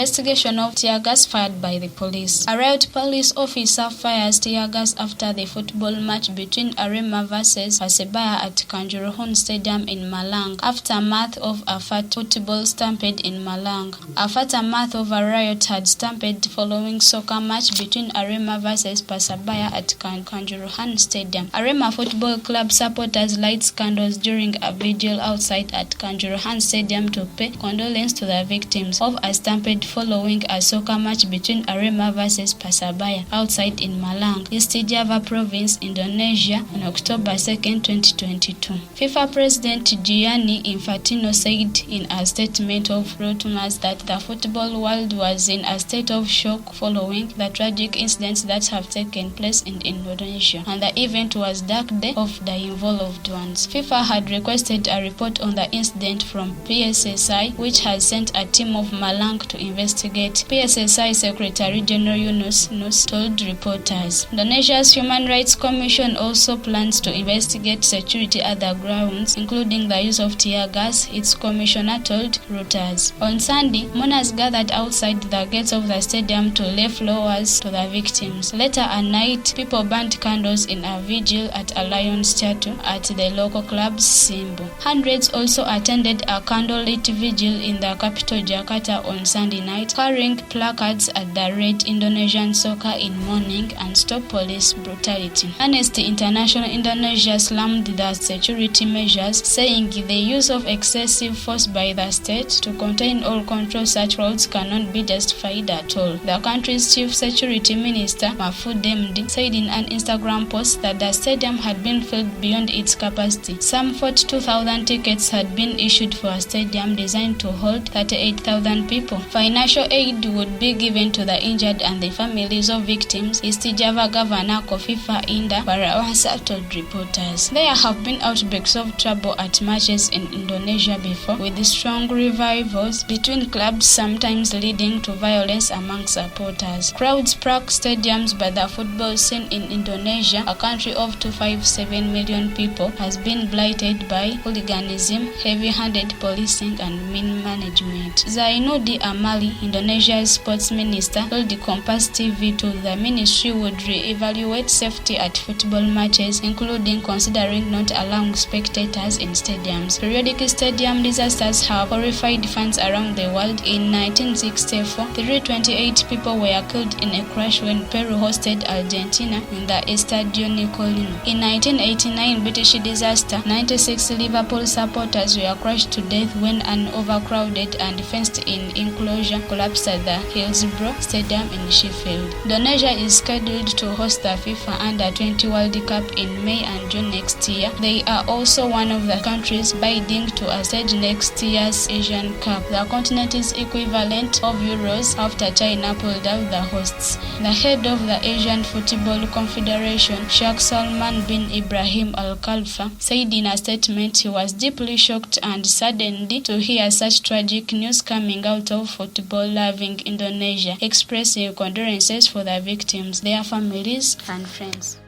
investigation of tear gas fired by the police. A riot police officer fires tear gas after the football match between Arema vs Persebaya at Kanjuruhan Stadium in Malang, aftermath of a football stampede in Malang. Aftermath of a riot had stampede following soccer match between Arema vs Persebaya at Kanjuruhan Stadium. Arema Football Club supporters light candles during a vigil outside at Kanjuruhan Stadium to pay condolence to the victims of a stampede following a soccer match between Arema vs Persebaya outside in Malang, East Java Province, Indonesia on October 2, 2022. FIFA President Gianni Infantino said in a statement of rumors that the football world was in a state of shock following the tragic incidents that have taken place in Indonesia, and the event was dark day of the involved ones. FIFA had requested a report on the incident from PSSI, which has sent a team of Malang to investigate. PSSI Secretary General Yunus Nus told reporters. Indonesia's Human Rights Commission also plans to investigate security at the grounds, including the use of tear gas, its commissioner told Reuters. On Sunday, mourners gathered outside the gates of the stadium to lay flowers to the victims. Later at night, people burnt candles in a vigil at a lion's statue at the local club's Simbo. Hundreds also attended a candlelit vigil in the capital Jakarta on Sunday night, carrying placards at the Red Indonesian Soccer in Mourning and Stop Police Brutality. Amnesty International Indonesia slammed the security measures, saying the use of excessive force by the state to contain or control such crowds cannot be justified at all. The country's chief security minister, Mahfud MD, said in an Instagram post that the stadium had been filled beyond its capacity. Some 42,000 tickets had been issued for a stadium designed to hold 38,000 people. Financial aid would be given to the injured and the families of victims, East Java Governor Kofifa Indah Parawansa told reporters. There have been outbreaks of trouble at matches in Indonesia before, with strong rivals between clubs sometimes leading to violence among supporters. Crowds pack stadiums, but the football scene in Indonesia, a country of 257 million people, has been blighted by hooliganism, heavy-handed policing and mean management. Zainuddin Amali, Indonesia's sports minister, told the Kompas TV the ministry would re-evaluate safety at football matches, including considering not allowing spectators in stadiums. Periodic stadium disasters have horrified fans around the world. In 1964, 328 people were killed in a crash when Peru hosted Argentina in the Estadio Nicolino. In 1989 British disaster, 96 Liverpool supporters were crushed to death when an overcrowded and fenced-in enclosure collapsed at the Hillsborough Stadium in Sheffield. Indonesia is scheduled to host the FIFA Under-20 World Cup in May and June next year. They are also one of the countries bidding to a stage next year's Asian Cup, the continent's equivalent of Euros, after China pulled out the hosts. The head of the Asian Football Confederation, Sheikh Salman bin Ibrahim Al Khalifa, said in a statement he was deeply shocked and saddened to hear such tragic news coming out of football-loving Indonesia, expressing condolences for the victims, their families, and friends.